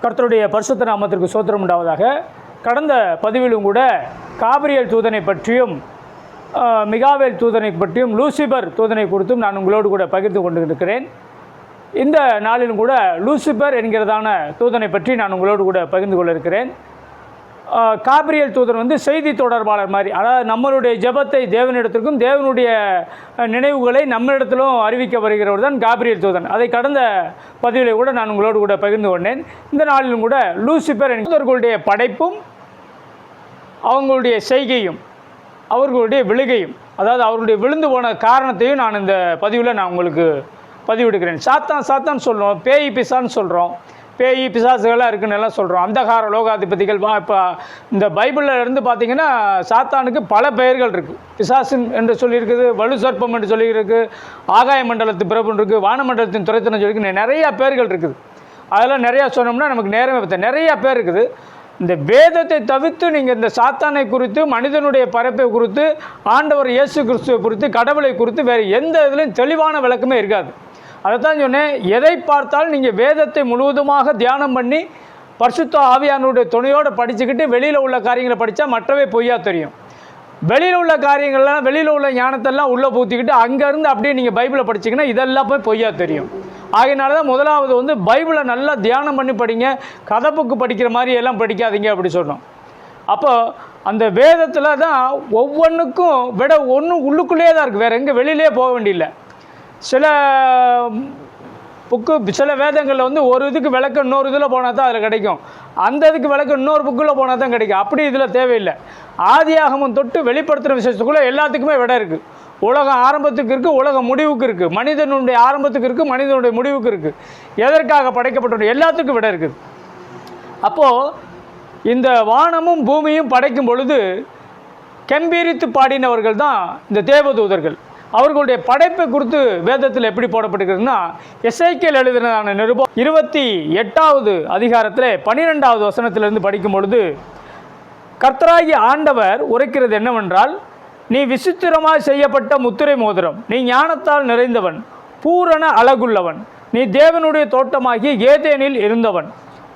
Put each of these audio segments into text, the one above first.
கர்த்தருடைய பரிசுத்த நாமத்திற்கு ஸ்தோத்திரம் உண்டாவதாக. கடந்த பதிவிலும் கூட காபிரியல் தூதனை பற்றியும் மிகாவேல் தூதனை பற்றியும் லூசிபர் தூதனை குறித்தும் நான் உங்களோடு கூட பகிர்ந்து கொண்டு இருக்கிறேன். இந்த நாளிலும் கூட லூசிபர் என்கிறதான தூதனை பற்றி நான் உங்களோடு கூட பகிர்ந்து கொள்ள இருக்கிறேன். காபிரியல் தூதன் செய்தி தொடர்பாளர் மாதிரி, அதாவது நம்மளுடைய ஜெபத்தை தேவனிடத்திற்கும் தேவனுடைய நினைவுகளை நம்மளிடத்திலும் அறிவிக்க வருகிறவர் தான் காபிரியல் தூதன். அதை கடந்த பதிவில் கூட நான் உங்களோடு கூட பகிர்ந்து கொண்டேன். இந்த நாளிலும் கூட லூசிபர் தூதர்களுடைய படைப்பும் அவங்களுடைய செய்கையும் அவர்களுடைய விழுகையும், அதாவது அவர்களுடைய விழுந்து போன காரணத்தையும் நான் இந்த பதிவில் நான் உங்களுக்கு பதிவிடுகிறேன். சாத்தான் சொல்கிறோம், பேய் பிசான்னு சொல்கிறோம், பேய் பிசாசுகளாக இருக்குன்னு எல்லாம் சொல்கிறோம், அந்தகார லோகாதிபதிகள். இப்போ இந்த பைபிளில் இருந்து பார்த்திங்கன்னா சாத்தானுக்கு பல பெயர்கள் இருக்குது. பிசாசின் என்று சொல்லியிருக்குது, வலு சர்ப்பம் என்று சொல்லியிருக்கு, ஆகாய மண்டலத்து பிரபுன்னு இருக்குது, வானமண்டலத்தின் துறைத்தனம் சொல்லியிருக்கு, நிறையா பேர்கள் இருக்குது. அதெல்லாம் நிறையா சொன்னோம்னா நமக்கு நேரமே பற்ற, நிறையா பேர் இருக்குது. இந்த வேதத்தை தவிர்த்து நீங்கள் இந்த சாத்தானை குறித்து, மனிதனுடைய பரப்பை குறித்து, ஆண்டவர் இயேசு கிறிஸ்துவை குறித்து, கடவுளை குறித்து வேறு எந்த இதுலையும் தெளிவான விளக்கமே இருக்காது. அதைத்தான் சொன்னேன், எதை பார்த்தாலும் நீங்கள் வேதத்தை முழுவதுமாக தியானம் பண்ணி பரிசுத்த ஆவியானுடைய துணையோடு படிச்சுக்கிட்டு வெளியில் உள்ள காரியங்களை படித்தா மற்றவே பொய்யா தெரியும். வெளியில் உள்ள காரியங்கள்லாம், வெளியில் உள்ள ஞானத்தெல்லாம் உள்ளே பூத்திக்கிட்டு அங்கேருந்து அப்படியே நீங்கள் பைபிளை படிச்சிங்கன்னா இதெல்லாம் போய் பொய்யா தெரியும். ஆகையினால தான் முதலாவது பைபிளை நல்லா தியானம் பண்ணி படிங்க, கதை புக்கு படிக்கிற மாதிரி எல்லாம் படிக்காதீங்க அப்படி சொன்னோம். அப்போது அந்த வேதத்தில் தான் ஒவ்வொன்றுக்கும் விட ஒன்றும் உள்ளுக்குள்ளேயே தான் இருக்குது, வேறு எங்கே வெளியிலே போக வேண்டியில்லை. சில சில வேதங்களில் ஒரு இதுக்கு விளக்கம் இன்னொரு இதில் போனால் தான் அதில் கிடைக்கும், அந்த இதுக்கு விளக்கம் இன்னொரு புக்கில் போனால் தான் கிடைக்கும். அப்படி இதில் தேவையில்லை. ஆதியாகமம் தொட்டு வெளிப்படுத்துகிற விஷயத்துக்குள்ளே எல்லாத்துக்குமே விட இருக்குது. உலகம் ஆரம்பத்துக்கு இருக்குது, உலகம் முடிவுக்கு இருக்குது, மனிதனுடைய ஆரம்பத்துக்கு இருக்குது, மனிதனுடைய முடிவுக்கு இருக்குது, எதற்காக படைக்கப்பட்ட எல்லாத்துக்கும் விட இருக்குது. அப்போது இந்த வானமும் பூமியும் படைக்கும் பொழுது கம்பீரித்து பாடினவர்கள் தான் இந்த தேவதூதர்கள். அவர்களுடைய படைப்பை குறித்து வேதத்தில் எப்படி போடப்பட்டிருக்கிறதுனா, எசேக்கியேல் எழுதினதான நிருபம் 28வது அதிகாரத்தில் 12வது வசனத்திலிருந்து படிக்கும் பொழுது கர்த்தராகிய ஆண்டவர் உரைக்கிறது என்னவென்றால், நீ விசித்திரமாக செய்யப்பட்ட முத்திரை மோதிரம், நீ ஞானத்தால் நிறைந்தவன், பூரண அழகுள்ளவன், நீ தேவனுடைய தோட்டமாகிய ஏதேனில் இருந்தவன்,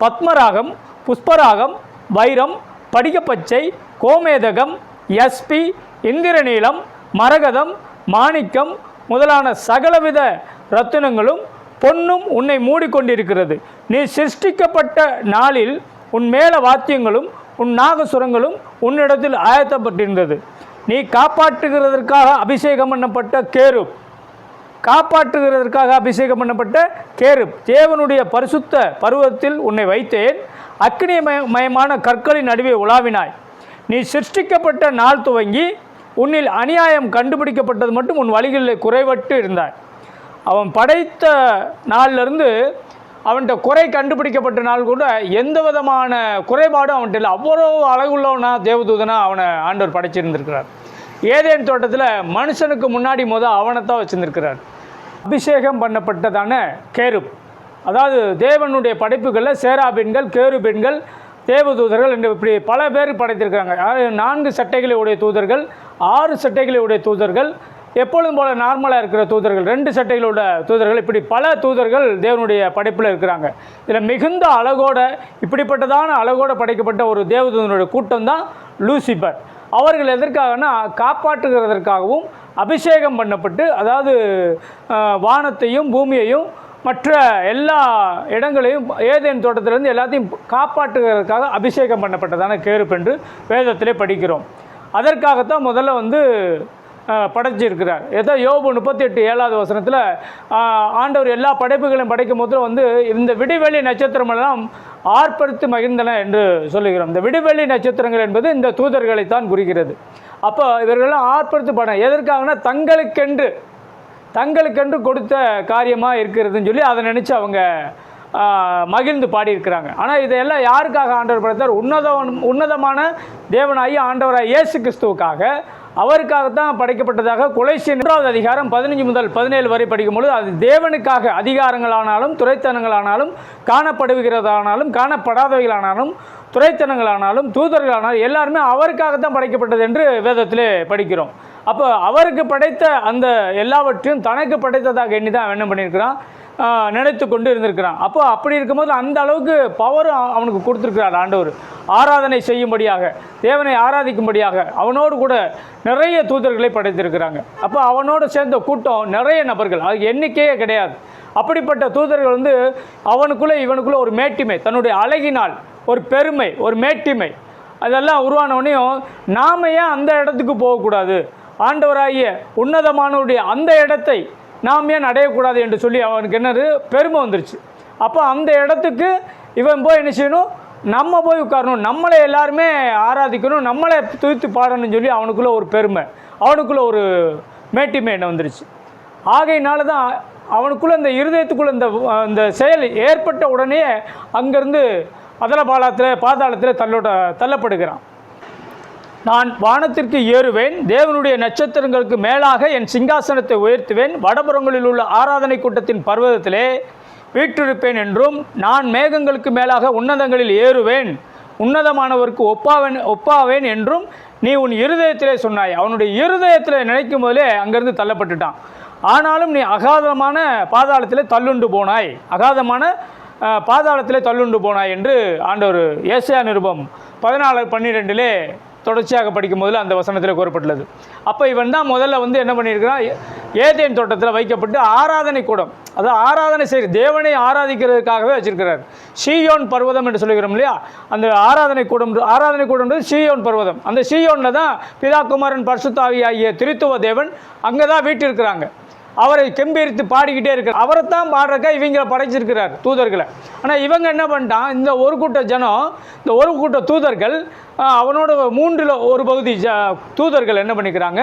பத்மராகம், புஷ்பராகம், வைரம், படிகப்பச்சை, கோமேதகம், யஸ்பி, இந்திரநீலம், மரகதம், மாணிக்கம் முதலான சகலவித ரத்தினங்களும் பொன்னும் உன்னை மூடிக்கொண்டிருக்கிறது. நீ சிருஷ்டிக்கப்பட்ட நாளில் உன் மேல வாத்தியங்களும் உன் நாகசுரங்களும் உன்னிடத்தில் ஆயத்தப்பட்டிருந்தது. நீ காப்பாற்றுகிறதற்காக அபிஷேகம் பண்ணப்பட்ட கேருப், காப்பாற்றுகிறதற்காக அபிஷேகம் பண்ணப்பட்ட கேருப், தேவனுடைய பரிசுத்த பருவத்தில் உன்னை வைத்தேன், அக்னிமயமான கற்களின் நடுவே உலாவினாய். நீ சிருஷ்டிக்கப்பட்ட நாள் துவங்கி உன்னில் அநியாயம் கண்டுபிடிக்கப்பட்டது மட்டும் உன் வழிகளில் குறைவட்டு இருந்தாய். அவன் படைத்த நாளிலிருந்து அவன்கிட்ட குறை கண்டுபிடிக்கப்பட்ட நாள் கூட எந்த விதமான குறைபாடும் அவன்கிட்ட இல்லை. அவ்வளோ அழகுள்ளவனா தேவதூதனா அவனை ஆண்டவர் படைச்சிருந்திருக்கிறார். ஏதேன் தோட்டத்தில் மனுஷனுக்கு முன்னாடி அவனைத்தான் வச்சுருந்துருக்கிறார். அபிஷேகம் பண்ணப்பட்டதான கேருப், அதாவது தேவனுடைய படைப்புகளில் சேராபீன்கள், கேருபீன்கள், தேவதூதர்கள் என்று இப்படி பல பேர் படைத்திருக்கிறாங்க. 4 சட்டைகளை உடைய தூதர்கள், 6 சட்டைகளை உடைய தூதர்கள், எப்பொழுதும் போல நார்மலாக இருக்கிற தூதர்கள், 2 சட்டைகளோட தூதர்கள், இப்படி பல தூதர்கள் தேவனுடைய படைப்பில் இருக்கிறாங்க. இதில் மிகுந்த அழகோட, இப்படிப்பட்டதான அழகோடு படைக்கப்பட்ட ஒரு தேவதூதனுடைய கூட்டம் தான் லூசிபர். அவர்கள் எதற்காகனா காப்பாற்றுகிறதற்காகவும் அபிஷேகம் பண்ணப்பட்டு, அதாவது வானத்தையும் பூமியையும் மற்ற எல்லா இடங்களையும் ஏதேன் தோட்டத்திலிருந்து எல்லாத்தையும் காப்பாற்றுகிறதுக்காக அபிஷேகம் பண்ணப்பட்டதான கேருப் என்று வேதத்திலே படிக்கிறோம். அதற்காகத்தான் முதல்ல படைச்சிருக்கிறார். ஏதோ யோபு 38:7வது வசனத்தில் ஆண்டவர் எல்லா படைப்புகளையும் படைக்கும் போது இந்த விடிவெளி நட்சத்திரமெல்லாம் ஆர்ப்பரித்து மகிழ்ந்தன என்று சொல்லுகிறோம். இந்த விடிவெளி நட்சத்திரங்கள் என்பது இந்த தூதர்களைத்தான் குறிக்கிறது. அப்போ இவர்களெல்லாம் ஆர்ப்பரித்து பட எதற்காகனா தங்களுக்கென்று கொடுத்த காரியமாக இருக்கிறதுன்னு சொல்லி அதை நினச்சி அவங்க மகிழ்ந்து பாடியிருக்கிறாங்க. ஆனால் இதையெல்லாம் யாருக்காக ஆண்டவர் படைத்தார்? உன்னதமான தேவனாகி ஆண்டவராக இயேசு கிறிஸ்துவுக்காக, அவருக்காகத்தான் படைக்கப்பட்டதாக கொலோசியர் 3வது அதிகாரம் 15 முதல் 17 வரை படிக்கும்பொழுது, அது தேவனுக்காக அதிகாரங்களானாலும் துரைத்தனங்களானாலும் காணப்படுகிறதானாலும் காணப்படாதவைகளானாலும் துரைத்தனங்களானாலும் தூதர்களானாலும் எல்லாருமே அவருக்காகத்தான் படைக்கப்பட்டது என்று வேதத்திலே படிக்கிறோம். அப்போ அவருக்கு படைத்த அந்த எல்லாவற்றையும் தனக்கு படைத்ததாக எண்ணி தான் என்ன பண்ணியிருக்கிறான்? நினைத்து கொண்டு இருந்திருக்கிறான். அப்போ அப்படி இருக்கும்போது அந்த அளவுக்கு பவரும் அவனுக்கு கொடுத்துருக்கிறார் ஆண்டவர். ஆராதனை செய்யும்படியாக, தேவனை ஆராதிக்கும்படியாக அவனோடு கூட நிறைய தூதர்களை படைத்திருக்கிறாங்க. அப்போ அவனோடு சேர்ந்த கூட்டம் நிறைய நபர்கள், அது எண்ணிக்கையே கிடையாது. அப்படிப்பட்ட தூதர்கள் வந்து அவனுக்குள்ளே இவனுக்குள்ளே ஒரு மேட்டிமை, தன்னுடைய அழகினால் ஒரு பெருமை, ஒரு மேட்டிமை அதெல்லாம் உருவானவனையும் நாம் ஏன் அந்த இடத்துக்கு போகக்கூடாது, ஆண்டவராகிய உன்னதமானவருடைய அந்த இடத்தை நாம் ஏன் அடையக்கூடாது என்று சொல்லி அவனுக்கு என்னது பெருமை வந்துருச்சு. அப்போ அந்த இடத்துக்கு இவன் போய் என்ன செய்யணும், நம்ம போய் உட்காரணும், நம்மளை எல்லாருமே ஆராதிக்கணும், நம்மளை துதித்து பாடணும்னு சொல்லி அவனுக்குள்ளே ஒரு பெருமை, அவனுக்குள்ளே ஒரு மேட்டிமை என்ன வந்துருச்சு. ஆகையினால தான் அவனுக்குள்ளே இந்த இருதயத்துக்குள்ளே இந்த செயல் ஏற்பட்ட உடனே அங்கேருந்து பாதாளத்தில் தள்ளப்படுகிறான். நான் வானத்திற்கு ஏறுவேன், தேவனுடைய நட்சத்திரங்களுக்கு மேலாக என் சிங்காசனத்தை உயர்த்துவேன், வடபுறங்களில் உள்ள ஆராதனை கூட்டத்தின் பர்வதத்திலே வீற்றிருப்பேன் என்றும், நான் மேகங்களுக்கு மேலாக உன்னதங்களில் ஏறுவேன், உன்னதமானவருக்கு ஒப்பாவேன் என்றும் நீ உன் இருதயத்திலே சொன்னாய். அவனுடைய இருதயத்தில் நினைக்கும் போதே அங்கேருந்து தள்ளப்பட்டுட்டான். ஆனாலும் நீ அகாதமான பாதாளத்திலே தள்ளுண்டு போனாய், அகாதமான பாதாளத்திலே தள்ளுண்டு போனாய் என்று ஆண்டவர் ஏசாயா நிருபம் 14:12 தொடர்ச்சியாக படிக்கும் போதில் அந்த வசனத்தில் கூறப்பட்டுள்ளது. அப்போ இவன் தான் முதல்ல வந்து என்ன பண்ணியிருக்கிறான், ஏதேன் தோட்டத்தில் வைக்கப்பட்டு ஆராதனை கூடம், அதாவது ஆராதனை செய்ய தேவனை ஆராதிக்கிறதுக்காகவே வச்சிருக்கிறார். சீயோன் பர்வதம் என்று சொல்லுகிறோம் இல்லையா, அந்த ஆராதனை கூடம்ன்றது சீயோன் பர்வதம். அந்த சீயோனில் தான் பிதா குமாரன் பரிசுத்த ஆவி ஆகிய திரித்துவ தேவன் அங்கே தான் வீட்டிருக்கிறாங்க. அவரை கெம்பீரித்து பாடிக்கிட்டே இருக்கிறார். அவரைத்தான் பாடுறக்கா இவங்களை படைச்சிருக்கிறார் தூதர்களை. ஆனால் இவங்க என்ன பண்ணிட்டான், இந்த ஒரு கூட்ட ஜனம், இந்த ஒரு கூட்ட தூதர்கள், அவனோட 1/3 தூதர்கள் என்ன பண்ணிக்கிறாங்க,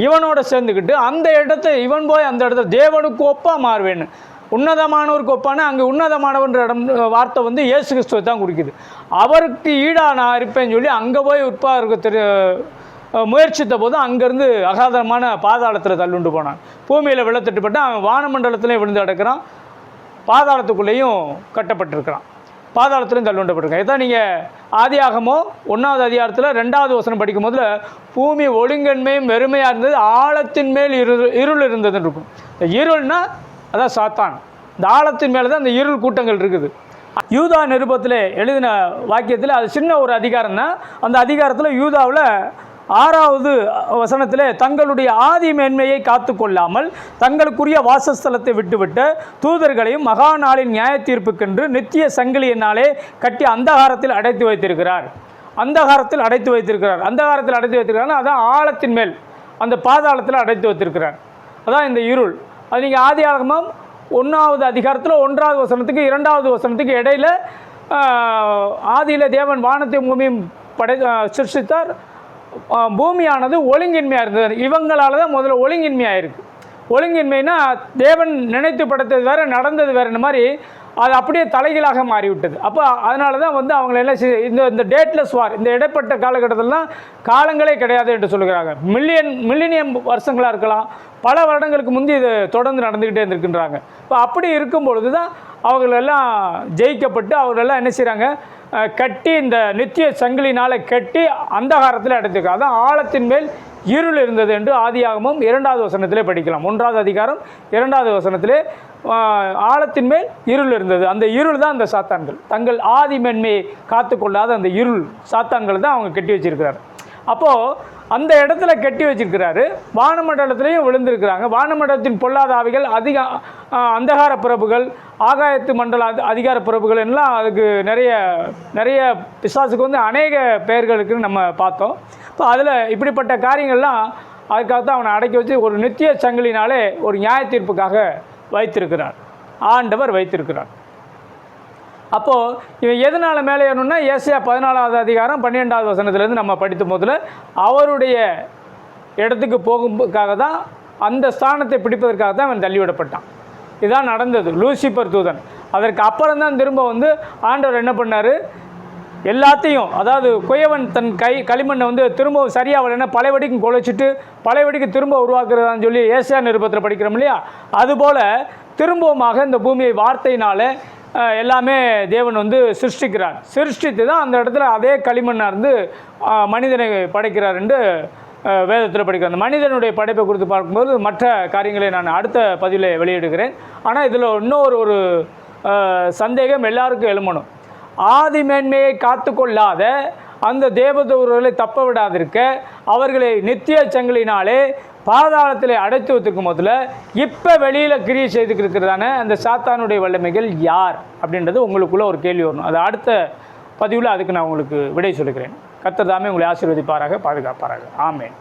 இவனோட சேர்ந்துக்கிட்டு அந்த இடத்த இவன் போய் அந்த இடத்துல தேவனுக்கு ஒப்பா மாறுவேன்னு, உன்னதமானவருக்கு ஒப்பான அங்கே உன்னதமானவன்ற வார்த்தை வந்து இயேசு கிறிஸ்துவை தான் குறிக்குது. அவருக்கு ஈடாக நான் இருப்பேன்னு சொல்லி அங்கே போய் முயற்சித்த போது அங்கேருந்து அகாதமான பாதாளத்தில் தள்ளுண்டு போனான். பூமியில் விழத்தட்டுப்பட்டு அவன் வானமண்டலத்திலையும் விழுந்து கிடக்கிறான், பாதாளத்துக்குள்ளேயும் கட்டப்பட்டிருக்கிறான், பாதாளத்திலையும் தள்ளுண்டப்பட்டிருக்கான். இதான் நீங்கள் ஆதியாகமோ 1வது அதிகாரத்தில் 2வது வசனம் படிக்கும் போதில் பூமி ஒழுங்கன்மையும் வெறுமையாக இருந்தது, ஆழத்தின் மேல் இருள் இருந்ததுன்னு இருக்கும். இந்த இருள்னா அதான் சாத்தான், இந்த ஆழத்தின் மேலே தான் இந்த இருள் கூட்டங்கள் இருக்குது. யூதா நிருபத்தில் எழுதின வாக்கியத்தில் அது சின்ன ஒரு அதிகாரம் தான். அந்த அதிகாரத்தில் யூதாவில் 6வது வசனத்தில் தங்களுடைய ஆதி மேன்மையை காத்து கொள்ளாமல் தங்களுக்குரிய வாசஸ்தலத்தை விட்டுவிட்டு தூதர்களையும் மகா நாளின் நியாய தீர்ப்புக்கென்று நித்திய சங்கிலியினாலே கட்டி அந்தகாரத்தில் அடைத்து வைத்திருக்கிறார். அந்தகாரத்தில் அடைத்து வைத்திருக்கிறார் அதான் ஆழத்தின் மேல் அந்த பாதாளத்தில் அடைத்து வைத்திருக்கிறார். அதான் இந்த இருள். அது நீங்கள் ஆதியாகமம் 1வது அதிகாரத்தில் 1வது வசனத்துக்கு 2வது வசனத்துக்கு இடையில் ஆதியில் தேவன் வானத்தை பூமியும் சிருஷ்டித்தார், பூமியானது ஒழுங்கின்மையாக இருந்தது. இவங்களால் தான் முதல்ல ஒழுங்கின்மையாக இருக்குது. ஒழுங்கின்மைனா தேவன் நினைத்து படைத்தது வேறு, நடந்தது வேறு, இந்த மாதிரி அது அப்படியே தலைகீழாக மாறிவிட்டது. அப்போ அதனால தான் வந்து அவங்கள எல்லாம் இந்த டேட்லெஸ் வார், இந்த இடைப்பட்ட காலகட்டத்திலலாம் காலங்களே கிடையாது என்று சொல்லுகிறாங்க. மில்லினியம் வருஷங்களாக இருக்கலாம், பல வருடங்களுக்கு முந்தி இது தொடர்ந்து நடந்துக்கிட்டே இருந்திருக்கின்றாங்க. இப்போ அப்படி இருக்கும் பொழுது தான் அவங்களெல்லாம் ஜெயிக்கப்பட்டு அவங்களெல்லாம் என்ன செய்கிறாங்க, கட்டி இந்த நித்திய சங்கிலினால் கட்டி அந்தகாரத்தில் அடைத்திருக்காங்க. அதான் ஆழத்தின் மேல் இருள் இருந்தது என்று ஆதியாகமம் 2வது வசனத்திலே படிக்கலாம். 1வது அதிகாரம் 2வது வசனத்திலே ஆழத்தின் மேல் இருள் இருந்தது. அந்த இருள் தான் அந்த சாத்தான்கள், தங்கள் ஆதி மேன்மையை காத்து கொள்ளாத அந்த இருள் சாத்தான்கள் தான் அவங்க கட்டி வச்சிருக்கிறார். அப்போது அந்த இடத்துல கட்டி வச்சிருக்கிறாரு. வானமண்டலத்திலையும் விழுந்திருக்கிறாங்க. வானமண்டலத்தின் பொல்லாத ஆவிகள், அந்தகார பிறப்புகள், ஆகாயத்து மண்டல அதிகார பிறப்புகள் எல்லாம் அதுக்கு நிறைய பிசாசுக்கு வந்து அநேக பெயர்களுக்குன்னு நம்ம பார்த்தோம். இப்போ அதில் இப்படிப்பட்ட காரியங்கள்லாம் அதுக்காகத்தான் அவனை அடக்கி வச்சு ஒரு நித்திய சங்கிலினாலே ஒரு நியாய தீர்ப்புக்காக வைத்திருக்கிறார், ஆண்டவர் வைத்திருக்கிறார். அப்போது இவன் எதனால் மேலே ஏறணும்னா ஏசாயா 14வது அதிகாரம் 12வது வசனத்துலேருந்து நம்ம படித்த போதில் அவருடைய இடத்துக்கு போகும்போதுக்காக தான், அந்த ஸ்தானத்தை பிடிப்பதற்காக தான் அவன் தள்ளிவிடப்பட்டான். இதுதான் நடந்தது. லூசிபர் தூதன் அதற்கு அப்புறம் தான் திரும்ப வந்து ஆண்டவர் என்ன பண்ணார், எல்லாத்தையும், அதாவது குயவன் தன் களிமண்ணை வந்து திரும்ப சரியாக வரலன்னா பழையபடிக்கும் குலைச்சிட்டு பழையபடிக்கு திரும்ப உருவாக்குறதான்னு சொல்லி ஏசாயா நிருபத்தில் படிக்கிறோம் இல்லையா, அதுபோல் திரும்பவுமாக இந்த பூமியை வார்த்தையினால் எல்லாமே தேவன் வந்து சிருஷ்டித்து தான் அந்த இடத்துல அதே களிமண்ணாக இருந்து மனிதனை படைக்கிறார் என்று வேதத்தில் படிக்கிற அந்த மனிதனுடைய படைப்பை குறித்து பார்க்கும்போது மற்ற காரியங்களை நான் அடுத்த பதிவில் வெளியிடுகிறேன். ஆனால் இதில் இன்னொரு ஒரு சந்தேகம் எல்லாருக்கும் எழுமணும். ஆதி மேன்மையை காத்து கொள்ளாத அந்த தேவதூதர்களை தப்ப விடாதிருக்க அவர்களை நித்திய சங்கிலினாலே பாதாளத்தில் அடைத்து வைத்திருக்கும் போதில் இப்போ வெளியில் கிரியை செய்துக்கிட்டு இருக்கிறதான அந்த சாத்தானுடைய வல்லமைகள் யார் அப்படின்றது உங்களுக்குள்ளே ஒரு கேள்வி வரணும். அது அடுத்த பதிவில் அதுக்கு நான் உங்களுக்கு விடை சொல்லுகிறேன். கர்த்தர் தாமே உங்களை ஆசீர்வதிப்பாராக, பாதுகாப்பாராக. ஆமென்.